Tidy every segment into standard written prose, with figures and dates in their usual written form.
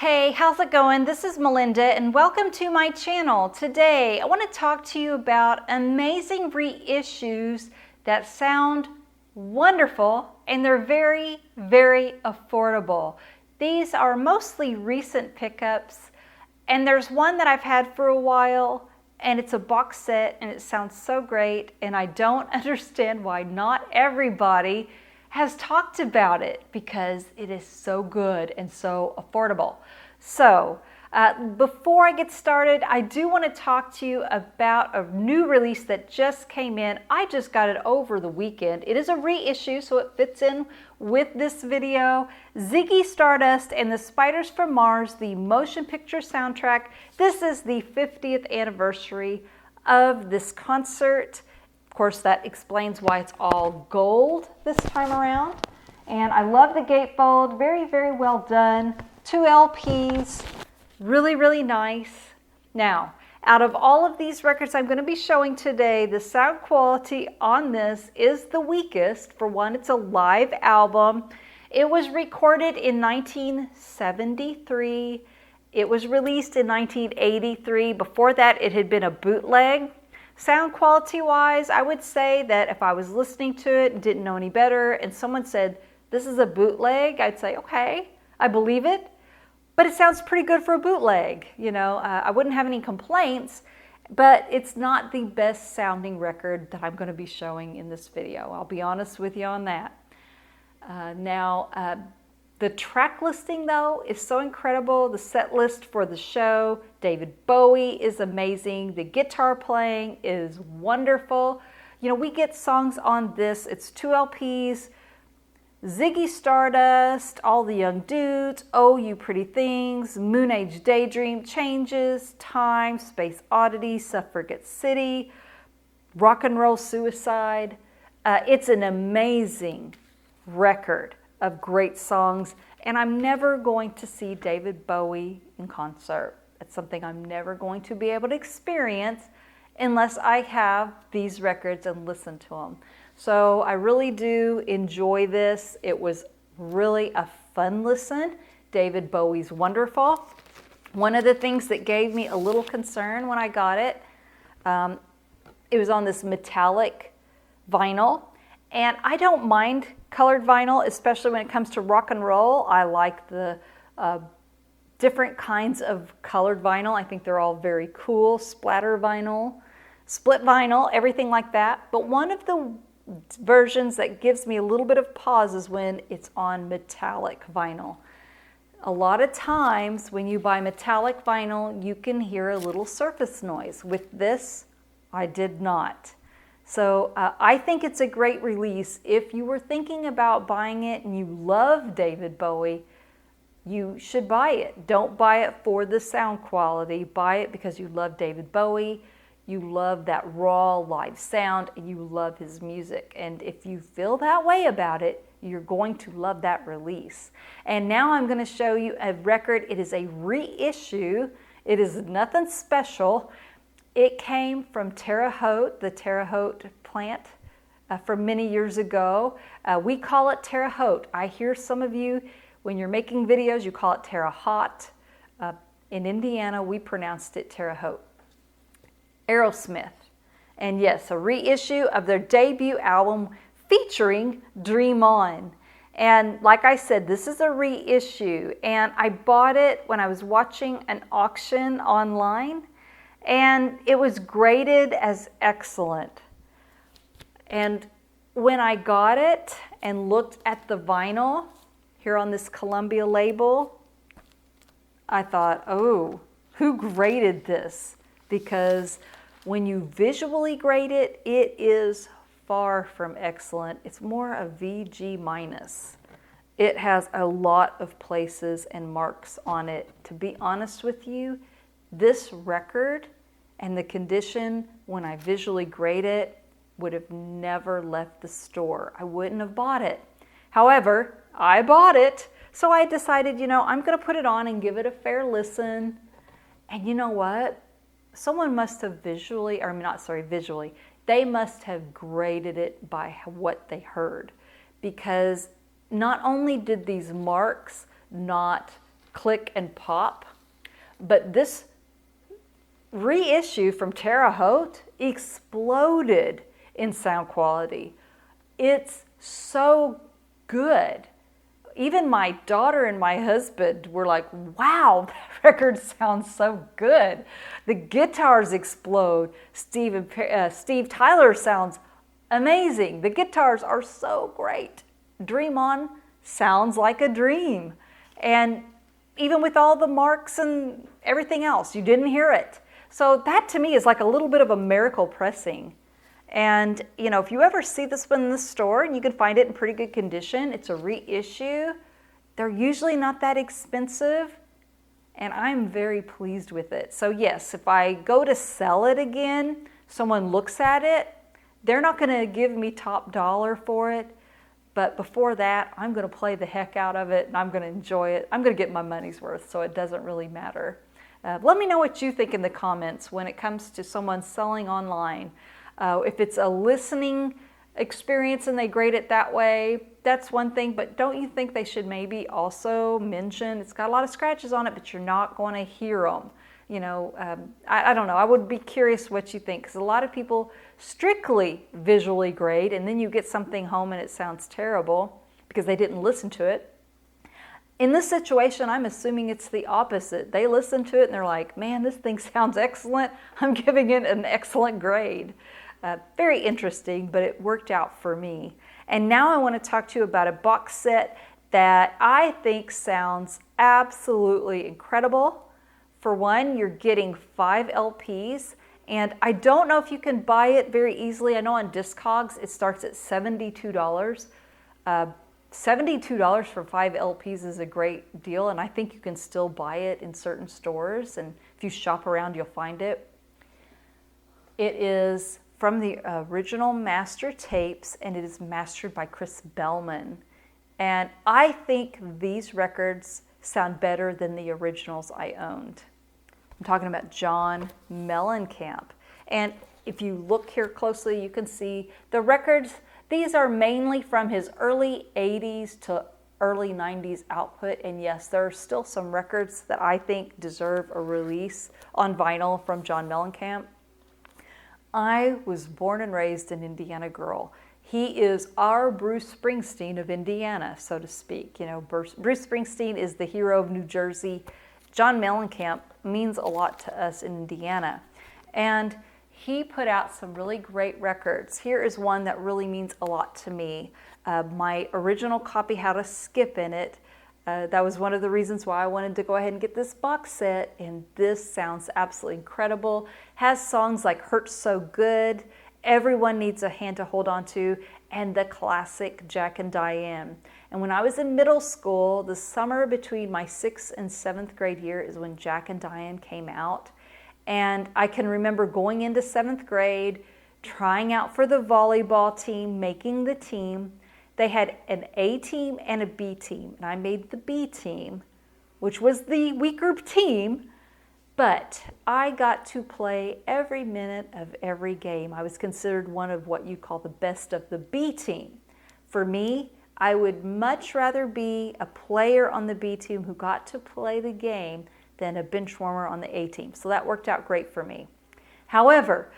Hey, how's it going? This is Melinda and welcome to my channel. Today I want to talk to you about amazing reissues that sound wonderful and they're very, very affordable. These are mostly recent pickups and there's one that I've had for a while and it's a box set and it sounds so great and I don't understand why not everybody has talked about it because it is so good and so affordable. So before I get started, I do want to talk to you about a new release that just came in. I just got it over the weekend. It is a reissue, so it fits in with this video. Ziggy Stardust and the Spiders from Mars, the motion picture soundtrack. This is the 50th anniversary of this concert. Of course, that explains why it's all gold this time around. And I love the gatefold, very, very well done. 2 LPs, really, really nice. Now, out of all of these records I'm going to be showing today, the sound quality on this is the weakest. For one, it's a live album. It was recorded in 1973. It was released in 1983. Before that, it had been a bootleg. Sound quality wise, I would say that if I was listening to it and didn't know any better and someone said, this is a bootleg, I'd say, okay, I believe it. But it sounds pretty good for a bootleg. You know, I wouldn't have any complaints, but it's not the best sounding record that I'm going to be showing in this video. I'll be honest with you on that. The track listing, though, is so incredible. The set list for the show, David Bowie is amazing. The guitar playing is wonderful. You know, we get songs on this. It's 2 LPs. Ziggy Stardust, All the Young Dudes, Oh You Pretty Things, Moon Age Daydream, Changes, Time, Space Oddity, Suffragette City, Rock and Roll Suicide. It's an amazing record of great songs, and I'm never going to see David Bowie in concert. It's something I'm never going to be able to experience unless I have these records and listen to them. So I really do enjoy this. It was really a fun listen. David Bowie's wonderful. One of the things that gave me a little concern when I got it, it was on this metallic vinyl, and I don't mind colored vinyl, especially when it comes to rock and roll. I like the different kinds of colored vinyl. I think they're all very cool. Splatter vinyl, split vinyl, everything like that. But one of the versions that gives me a little bit of pause is when it's on metallic vinyl. A lot of times when you buy metallic vinyl, you can hear a little surface noise. With this, I did not. So I think it's a great release. If you were thinking about buying it and you love David Bowie, you should buy it. Don't buy it for the sound quality. Buy it because you love David Bowie, you love that raw live sound, and you love his music. And if you feel that way about it, you're going to love that release. And now I'm going to show you a record. It is a reissue. It is nothing special. It came from Terre Haute, the Terre Haute plant from many years ago. We call it Terre Haute. I hear some of you, when you're making videos, you call it Terre Haute. In Indiana, we pronounced it Terre Haute. Aerosmith. And yes, a reissue of their debut album featuring Dream On. And like I said, this is a reissue. And I bought it when I was watching an auction online. And it was graded as excellent. And when I got it and looked at the vinyl here on this Columbia label, I thought, oh, who graded this? Because when you visually grade it, it is far from excellent. It's more a VG minus. It has a lot of places and marks on it. To be honest with you, this record and the condition when I visually grade it would have never left the store. I wouldn't have bought it. However, I bought it, so I decided, you know, I'm going to put it on and give it a fair listen. And you know what? Someone must have visually, they must have graded it by what they heard. Because not only did these marks not click and pop. But this reissue from Terre Haute exploded in sound quality. It's so good. Even my daughter and my husband were like, wow, that record sounds so good. The guitars explode. Steve Tyler sounds amazing. The guitars are so great. Dream On sounds like a dream. And even with all the marks and everything else, you didn't hear it. So that to me is like a little bit of a miracle pressing. And, you know, if you ever see this one in the store, and you can find it in pretty good condition, it's a reissue. They're usually not that expensive, and I'm very pleased with it. So yes, if I go to sell it again, someone looks at it, they're not going to give me top dollar for it. But before that, I'm going to play the heck out of it, and I'm going to enjoy it. I'm going to get my money's worth, so it doesn't really matter. Let me know what you think in the comments when it comes to someone selling online. If it's a listening experience and they grade it that way, that's one thing, but don't you think they should maybe also mention it's got a lot of scratches on it, but you're not going to hear them? You know, I don't know. I would be curious what you think, because a lot of people strictly visually grade, and then you get something home and it sounds terrible because they didn't listen to it. In this situation, I'm assuming it's the opposite. They listen to it and they're like, man, this thing sounds excellent. I'm giving it an excellent grade. Very interesting, but it worked out for me. And now I want to talk to you about a box set that I think sounds absolutely incredible. For one, you're getting 5 LPs, and I don't know if you can buy it very easily. I know on Discogs it starts at $72. $72 for 5 LPs is a great deal, and I think you can still buy it in certain stores, and if you shop around, you'll find it. It is from the original master tapes, and it is mastered by Chris Bellman. And I think these records sound better than the originals I owned. I'm talking about John Mellencamp. And if you look here closely, you can see the records. These are mainly from his early 80s to early 90s output. And yes, there are still some records that I think deserve a release on vinyl from John Mellencamp. I was born and raised an Indiana girl. He is our Bruce Springsteen of Indiana, so to speak. You know, Bruce Springsteen is the hero of New Jersey. John Mellencamp means a lot to us in Indiana. And he put out some really great records. Here is one that really means a lot to me. My original copy had a skip in it. That was one of the reasons why I wanted to go ahead and get this box set, and this sounds absolutely incredible. Has songs like Hurt So Good, Everyone Needs a Hand to Hold On To, and the classic Jack and Diane. And when I was in middle school, the summer between my 6th and 7th grade year is when Jack and Diane came out. And I can remember going into 7th grade, trying out for the volleyball team, making the team. They had an A team and a B team, and I made the B team, which was the weaker team, but I got to play every minute of every game. I was considered one of what you call the best of the B team. For me, I would much rather be a player on the B team who got to play the game than a bench warmer on the A team. So that worked out great for me. However,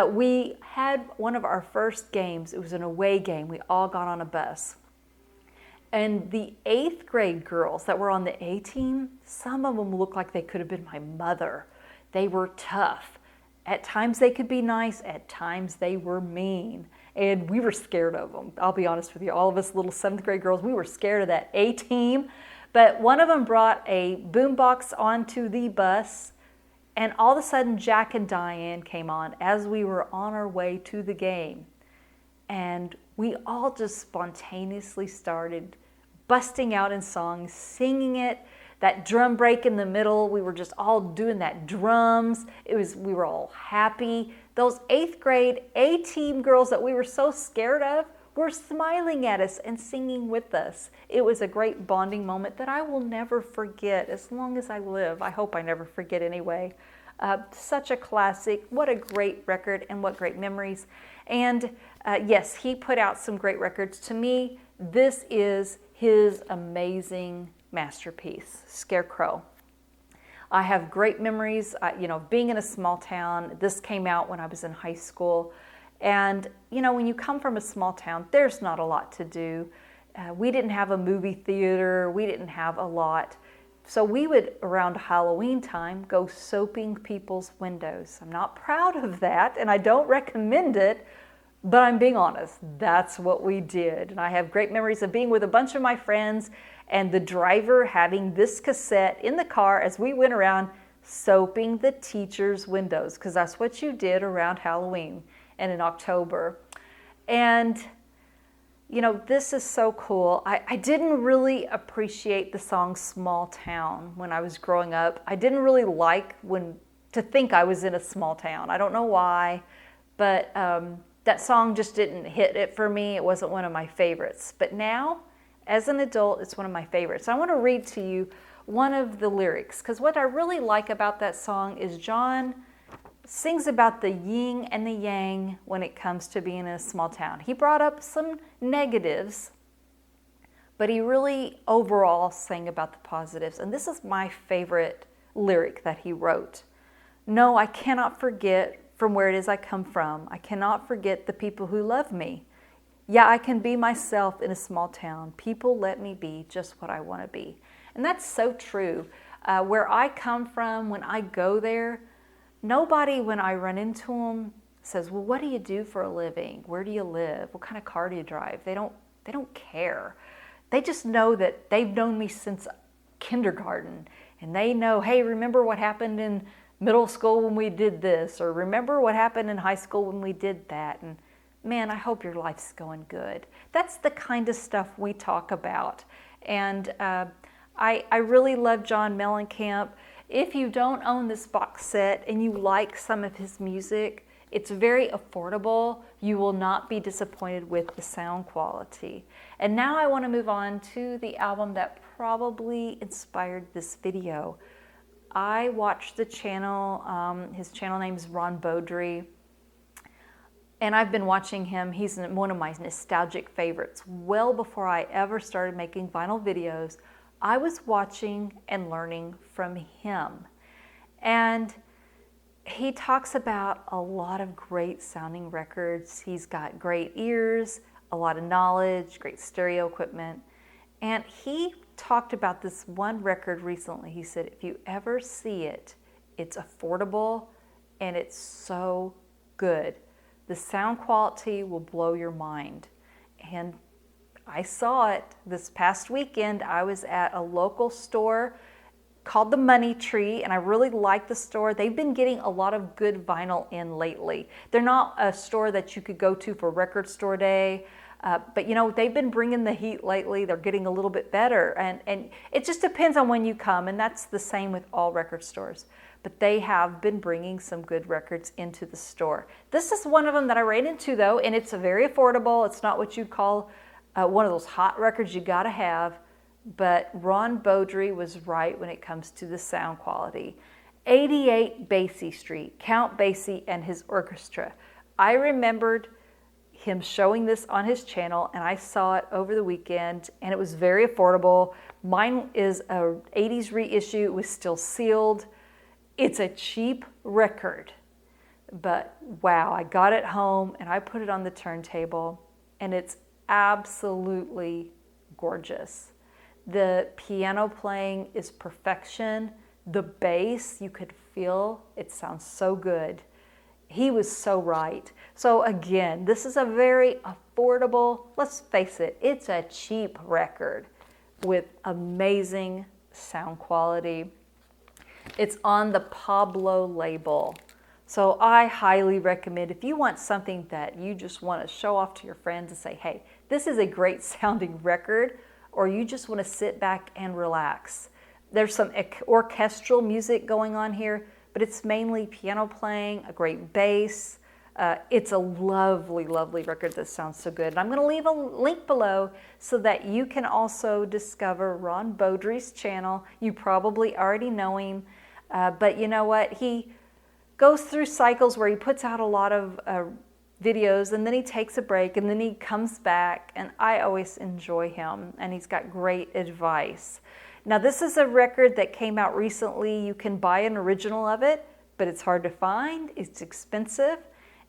we had one of our first games. It was an away game. We all got on a bus. And the 8th grade girls that were on the A team, some of them looked like they could have been my mother. They were tough. At times they could be nice. At times they were mean. And we were scared of them. I'll be honest with you. All of us little 7th grade girls, we were scared of that A team. But one of them brought a boombox onto the bus, and all of a sudden Jack and Diane came on as we were on our way to the game. And we all just spontaneously started busting out in songs, singing it. That drum break in the middle, we were just all doing that drums. We were all happy. Those 8th grade A-team girls that we were so scared of were smiling at us and singing with us. It was a great bonding moment that I will never forget as long as I live. I hope I never forget anyway. Such a classic. What a great record and what great memories. And yes, he put out some great records. To me, this is his amazing masterpiece, Scarecrow. I have great memories, of being in a small town. This came out when I was in high school. And, when you come from a small town, there's not a lot to do. We didn't have a movie theater. We didn't have a lot. So we would, around Halloween time, go soaping people's windows. I'm not proud of that, and I don't recommend it, but I'm being honest. That's what we did. And I have great memories of being with a bunch of my friends and the driver having this cassette in the car as we went around soaping the teachers' windows, because that's what you did around Halloween and in October. And, this is so cool. I didn't really appreciate the song Small Town when I was growing up. I didn't really like to think I was in a small town. I don't know why, but that song just didn't hit it for me. It wasn't one of my favorites. But now, as an adult, it's one of my favorites. I want to read to you one of the lyrics, because what I really like about that song is John sings about the yin and the yang when it comes to being in a small town. He brought up some negatives, but he really overall sang about the positives. And this is my favorite lyric that he wrote. No, I cannot forget from where it is I come from. I cannot forget the people who love me. Yeah, I can be myself in a small town. People let me be just what I want to be. And that's so true. Where I come from, when I go there, nobody, when I run into them, says, well, what do you do for a living? Where do you live? What kind of car do you drive? They don't care. They just know that they've known me since kindergarten. And they know, hey, remember what happened in middle school when we did this? Or remember what happened in high school when we did that? And man, I hope your life's going good. That's the kind of stuff we talk about. And I really love John Mellencamp. If you don't own this box set and you like some of his music, it's very affordable. You will not be disappointed with the sound quality. And now I want to move on to the album that probably inspired this video. I watched the channel. His channel name is Ron Beaudry. And I've been watching him. He's one of my nostalgic favorites. Well before I ever started making vinyl videos, I was watching and learning from him. And he talks about a lot of great sounding records. He's got great ears, a lot of knowledge, great stereo equipment. And he talked about this one record recently. He said, if you ever see it, it's affordable and it's so good. The sound quality will blow your mind. And I saw it this past weekend. I was at a local store called the Money Tree, and I really like the store. They've been getting a lot of good vinyl in lately. They're not a store that you could go to for record store day, but they've been bringing the heat lately. They're getting a little bit better, and it just depends on when you come, and that's the same with all record stores. But they have been bringing some good records into the store. This is one of them that I ran into, though, and it's very affordable. It's not what you'd call one of those hot records you gotta have, but Ron Beaudry was right when it comes to the sound quality. 88 Basie Street, Count Basie and his orchestra. I remembered him showing this on his channel, and I saw it over the weekend, and it was very affordable. Mine is a 80s reissue. It was still sealed. It's a cheap record, but wow, I got it home and I put it on the turntable, and it's absolutely gorgeous. The piano playing is perfection. The bass, you could feel, it sounds so good. He was so right. So again, this is a very affordable, let's face it, it's a cheap record with amazing sound quality. It's on the Pablo label. So I highly recommend, if you want something that you just want to show off to your friends and say, hey, this is a great sounding record, or you just want to sit back and relax. There's some orchestral music going on here, but it's mainly piano playing, a great bass. It's a lovely, lovely record that sounds so good. And I'm going to leave a link below so that you can also discover Ron Beaudry's channel. You probably already know him, but you know what? He goes through cycles where he puts out a lot of videos, and then he takes a break, and then he comes back, and I always enjoy him, and he's got great advice. Now this is a record that came out recently. You can buy an original of it, but it's hard to find, it's expensive,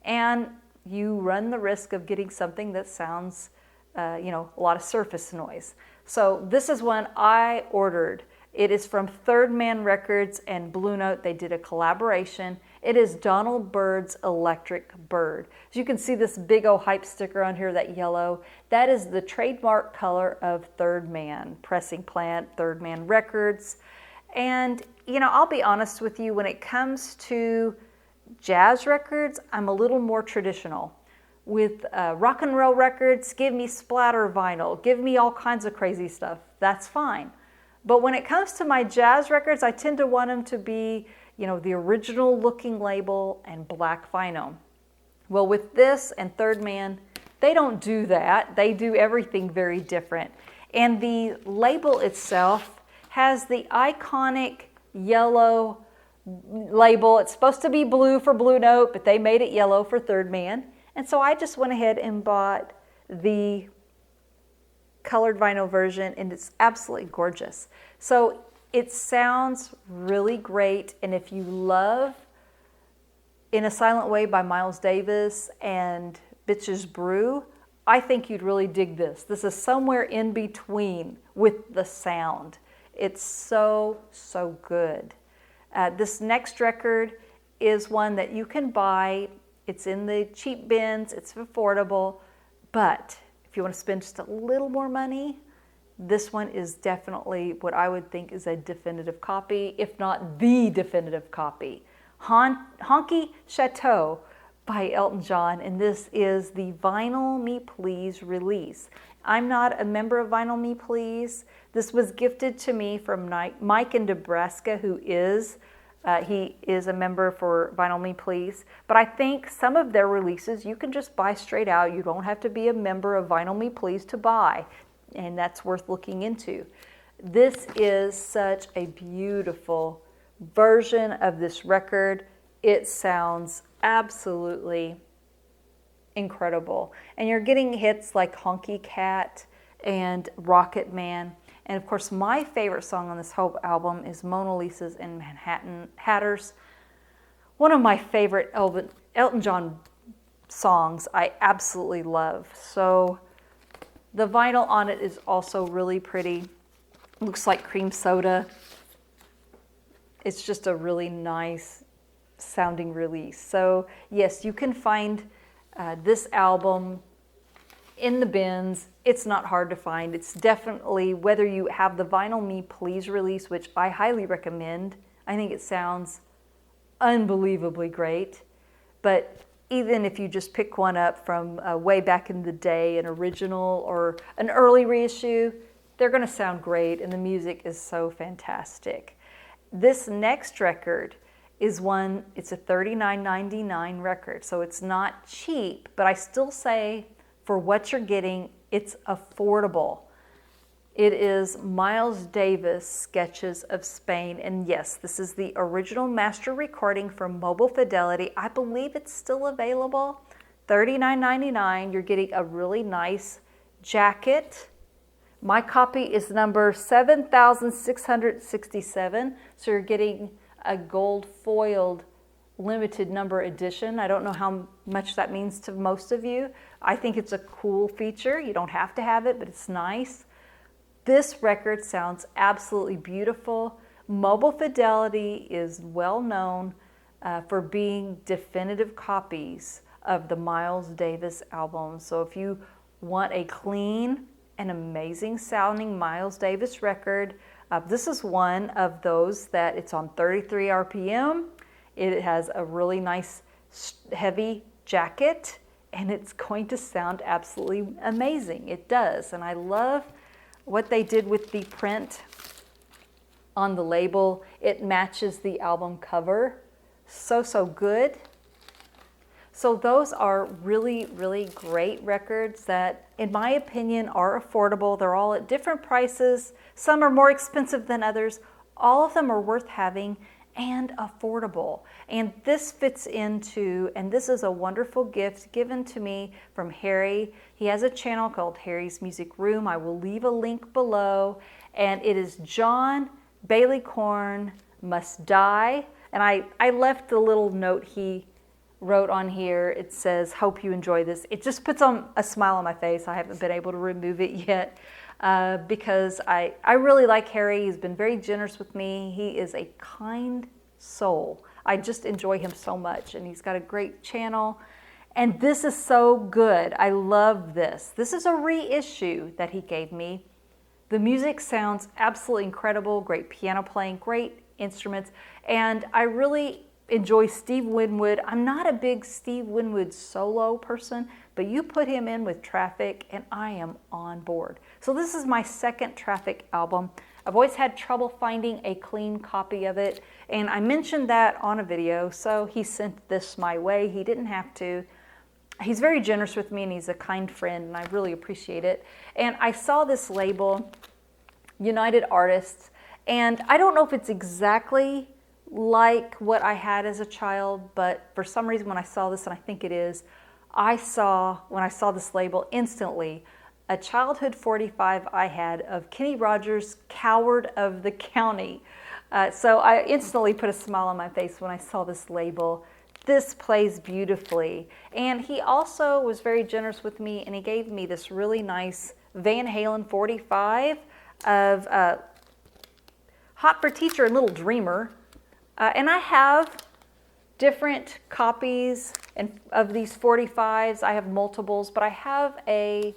and you run the risk of getting something that sounds, a lot of surface noise. So this is one I ordered. It is from Third Man Records and Blue Note. They did a collaboration. It is Donald Byrd's Electric Byrd. As you can see this big old hype sticker on here, that yellow, that is the trademark color of Third Man, pressing plant, Third Man Records. And, I'll be honest with you, when it comes to jazz records, I'm a little more traditional. With rock and roll records, give me splatter vinyl, give me all kinds of crazy stuff. That's fine. But when it comes to my jazz records, I tend to want them to be, the original looking label and black vinyl. Well, with this and Third Man, they don't do that. They do everything very different. And the label itself has the iconic yellow label. It's supposed to be blue for Blue Note, but they made it yellow for Third Man. And so I just went ahead and bought the colored vinyl version, and it's absolutely gorgeous. So it sounds really great, and if you love In a Silent Way by Miles Davis and Bitches Brew, I think you'd really dig this. This is somewhere in between with the sound. It's so, so good. This next record is one that you can buy. It's in the cheap bins, it's affordable, but if you want to spend just a little more money, this one is definitely what I would think is a definitive copy, if not the definitive copy. Honky Chateau by Elton John, and this is the Vinyl Me Please release. I'm not a member of Vinyl Me Please. This was gifted to me from Mike in Nebraska, who is he is a member for Vinyl Me Please. But I think some of their releases you can just buy straight out. You don't have to be a member of Vinyl Me Please to buy, and that's worth looking into. This is such a beautiful version of this record. It sounds absolutely incredible. And you're getting hits like Honky Cat and Rocket Man. And of course, my favorite song on this whole album is Mona Lisa's and Manhattan Hatters. One of my favorite Elton John songs I absolutely love. So the vinyl on it is also really pretty. Looks like cream soda. It's just a really nice sounding release. So yes, you can find this album in the bins. It's not hard to find. It's definitely, whether you have the Vinyl Me Please release, which I highly recommend. I think it sounds unbelievably great. But even if you just pick one up from way back in the day, an original or an early reissue, they're going to sound great, and the music is so fantastic. This next record is one, it's a $39.99 record, so it's not cheap, but I still say for what you're getting, it's affordable. It is Miles Davis, Sketches of Spain, and yes, this is the original master recording from Mobile Fidelity. I believe it's still available. $39.99, you're getting a really nice jacket. My copy is number 7,667, so you're getting a gold foiled limited number edition. I don't know how much that means to most of you. I think it's a cool feature. You don't have to have it, but it's nice. This record sounds absolutely beautiful. Mobile Fidelity is well known for being definitive copies of the Miles Davis album. So if you want a clean and amazing sounding Miles Davis record, this is one of those that it's on 33 RPM. It has a really nice heavy jacket, and it's going to sound absolutely amazing. It does, and I love what they did with the print on the label. It matches the album cover. So good. So those are really, really great records that, in my opinion, are affordable. They're all at different prices. Some are more expensive than others. All of them are worth having, and affordable. And this fits into, and this is a wonderful gift given to me from Harry. He has a channel called Harry's Music Room. I will leave a link below. And it is John Barleycorn Must Die. And I left the little note he wrote on here. It says, hope you enjoy this. It just puts on a smile on my face. I haven't been able to remove it yet. Because I really like Harry. He's been very generous with me. He is a kind soul. I just enjoy him so much, and he's got a great channel. And this is so good. I love this. This is a reissue that he gave me. The music sounds absolutely incredible. Great piano playing, great instruments. And I really enjoy Steve Winwood. I'm not a big Steve Winwood solo person, but you put him in with Traffic and I am on board. So this is my second Traffic album. I've always had trouble finding a clean copy of it, and I mentioned that on a video, so he sent this my way. He didn't have to. He's very generous with me, and he's a kind friend, and I really appreciate it. And I saw this label, United Artists, and I don't know if it's exactly like what I had as a child, but for some reason when I saw this, and I think it is, when I saw this label instantly, a childhood 45 I had of Kenny Rogers' Coward of the County. So I instantly put a smile on my face when I saw this label. This plays beautifully. And he also was very generous with me, and he gave me this really nice Van Halen 45 of Hot for Teacher and Little Dreamer. And I have different copies of these 45s. I have multiples, but I have a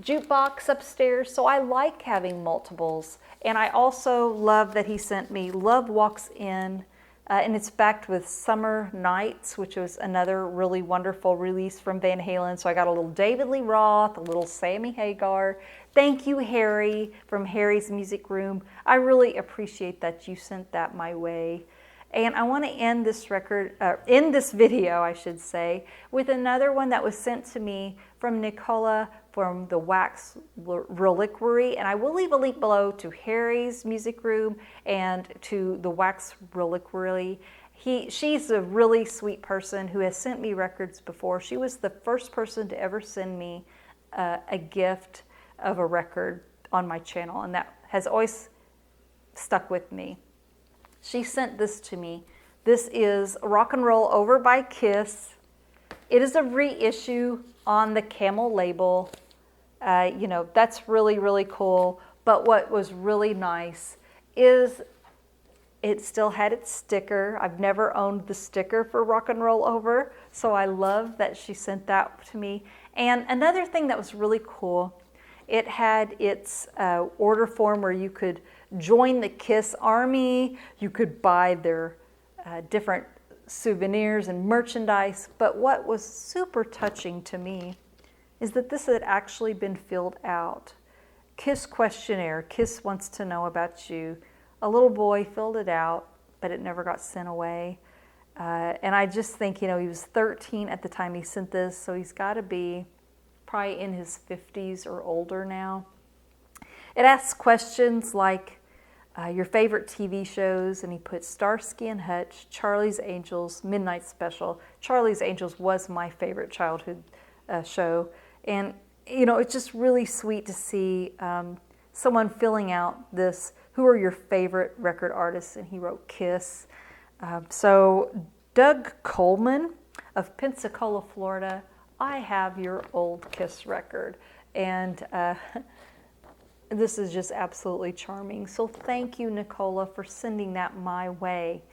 jukebox upstairs, so I like having multiples. And I also love that he sent me Love Walks In, and it's backed with Summer Nights, which was another really wonderful release from Van Halen. So I got a little David Lee Roth, a little Sammy Hagar. Thank you, Harry, from Harry's Music Room. I really appreciate that you sent that my way. And I want to end this record, in this video, I should say, with another one that was sent to me from Nicola from the Wax Reliquary. And I will leave a link below to Harry's Music Room and to the Wax Reliquary. She's a really sweet person who has sent me records before. She was the first person to ever send me a gift of a record on my channel, and that has always stuck with me. She sent this to me. This is Rock and Roll Over by Kiss. It is a reissue on the Camel label. That's really, really cool. But what was really nice is it still had its sticker. I've never owned the sticker for Rock and Roll Over, so I love that she sent that to me. And another thing that was really cool, it had its order form where you could join the Kiss Army. You could buy their different souvenirs and merchandise. But what was super touching to me is that this had actually been filled out. Kiss questionnaire. Kiss wants to know about you. A little boy filled it out, but it never got sent away. And I just think, he was 13 at the time he sent this, so he's got to be probably in his 50s or older now. It asks questions like your favorite TV shows, and he put Starsky and Hutch, Charlie's Angels, Midnight Special. Charlie's Angels was my favorite childhood show. And, it's just really sweet to see someone filling out this, who are your favorite record artists? And he wrote Kiss. So Doug Coleman of Pensacola, Florida, I have your old Kiss record. And this is just absolutely charming. So thank you, Nicola, for sending that my way.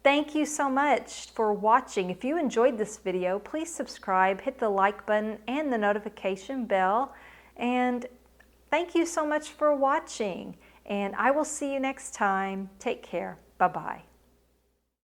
Thank you so much for watching. If you enjoyed this video, please subscribe, hit the like button and the notification bell. And thank you so much for watching. And I will see you next time. Take care. Bye-bye.